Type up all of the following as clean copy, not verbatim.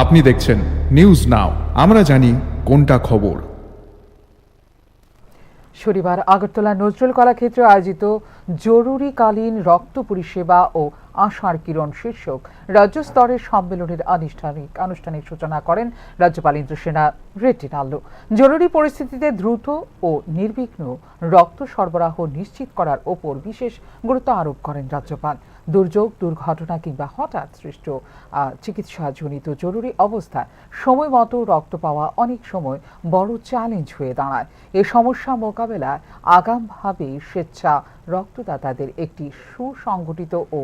আপনি দেখছেন news now, আমরা জানি কোনটা খবর। শনিবার আগরতলা নজরুল কলাক্ষেত্রে আয়োজিত জরুরিকালীন রক্ত পরিষেবা ও আশার কিরণ শীর্ষক রাজ্য স্তরের সম্মেলনের আনুষ্ঠানিক সূচনা করেন রাজ্যপাল ইন্দ্রসেনা রেড্ডি-নাল্লু। জরুরি পরিস্থিতিতে দ্রুত ও নির্বিঘ্ন রক্ত সরবরাহ নিশ্চিত করার ওপর বিশেষ গুরুত্ব আরোপ করেন রাজ্যপাল। দুর্যোগ, দুর্ঘটনা কিংবা হঠাৎ সৃষ্ট চিকিৎসাজনিত জরুরি অবস্থায় সময় মতো রক্ত পাওয়া অনেক সময় বড় চ্যালেঞ্জ হয়ে দাঁড়ায়। এ সমস্যা মোকাবেলায় আগামভাবে স্বেচ্ছা রক্তদাতাদের একটি সুসংগঠিত ও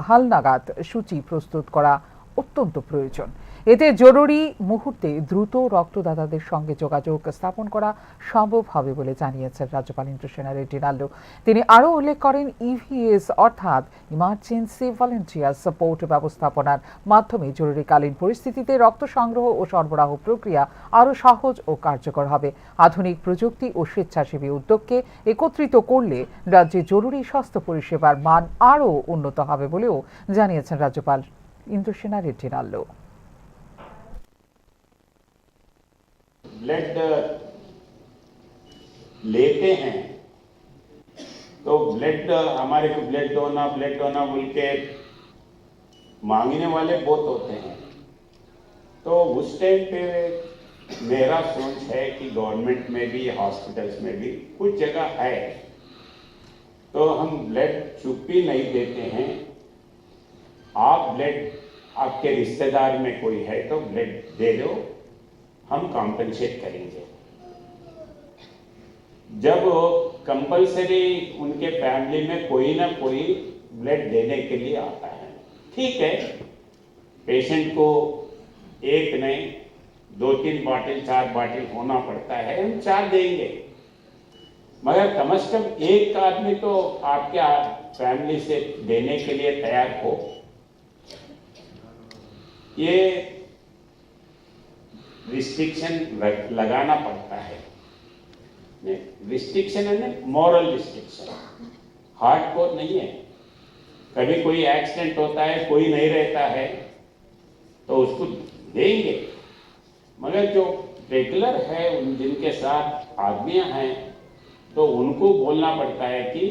হালনাগাদ সূচি প্রস্তুত করা অত্যন্ত প্রয়োজন। এতে জরুরি মুহূর্তে দ্রুত রক্তদাতাদের সঙ্গে যোগাযোগ স্থাপন করা সম্ভব হবে বলে জানিয়েছেন রাজ্যপাল ইন্দ্রসেনা রেড্ডি-নাল্লু। তিনি আরও উল্লেখ করেন, ইভিএস অর্থাৎ ইমার্জেন্সি ভলান্টিয়ার সাপোর্ট ব্যবস্থাপনার মাধ্যমে জরুরিকালীন পরিস্থিতিতে রক্ত সংগ্রহ ও সরবরাহ প্রক্রিয়া আরও সহজ ও কার্যকর হবে। আধুনিক প্রযুক্তি ও স্বেচ্ছাসেবী উদ্যোগকে একত্রিত করলে রাজ্যে জরুরি স্বাস্থ্য পরিষেবার মান আরও উন্নত হবে বলেও জানিয়েছেন রাজ্যপাল ইন্দ্রসেনা রেড্ডি-নাল্লু। ब्लड लेते हैं तो हमारे को ब्लड डोना बोल के मांगने वाले बहुत होते हैं। तो उस टाइम पे मेरा सोच है कि गवर्नमेंट में भी हॉस्पिटल्स में भी कुछ जगह है तो हम ब्लड छुपी नहीं देते हैं। आप ब्लड आपके रिश्तेदार में कोई है तो ब्लड दे दो, हम कॉम्पेंसेट करेंगे। जब कंपलसरी उनके फैमिली में कोई ना कोई ब्लड देने के लिए आता है, ठीक है, पेशेंट को एक नहीं 2-3 बॉटल 4 बॉटल होना पड़ता है, हम 4 देंगे, मगर कम से कम एक आदमी तो आपके फैमिली से देने के लिए तैयार हो। ये रिस्ट्रिक्शन लगाना पड़ता है। रिस्ट्रिक्शन है ना, मॉरल रिस्ट्रिक्शन, हार्डकोर नहीं है। कभी कोई एक्सीडेंट होता है, कोई नहीं रहता है तो उसको देंगे, मगर जो रेगुलर है जिनके साथ आदमियां हैं तो उनको बोलना पड़ता है कि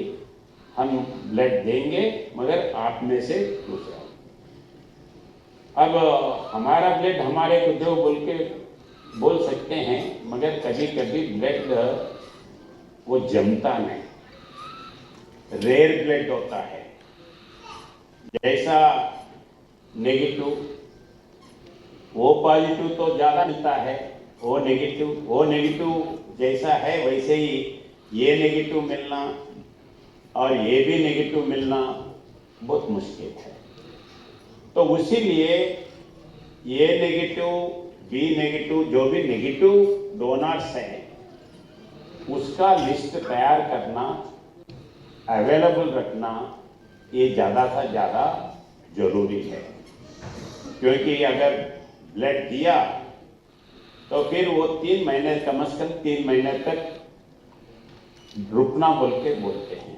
हम ब्लड देंगे मगर आप में से दूसरा। अब हमारा ब्लड हमारे को दो बोल सकते हैं, मगर कभी कभी ब्लड वो जमता नहीं, रेयर ब्लड होता है। जैसा नेगेटिव वो पॉजिटिव तो ज़्यादा मिलता है, वो नेगेटिव जैसा है वैसे ही ये नेगेटिव मिलना और ये भी नेगेटिव मिलना बहुत मुश्किल है। तो उसीलिए ये नेगेटिव बी नेगेटिव जो भी नेगेटिव डोनर्स हैं उसका लिस्ट तैयार करना, अवेलेबल रखना, ये ज़्यादा से ज़्यादा जरूरी है। क्योंकि अगर ब्लड दिया तो फिर वो 3 महीने कम से कम 3 महीने तक रुकना बोल के बोलते हैं।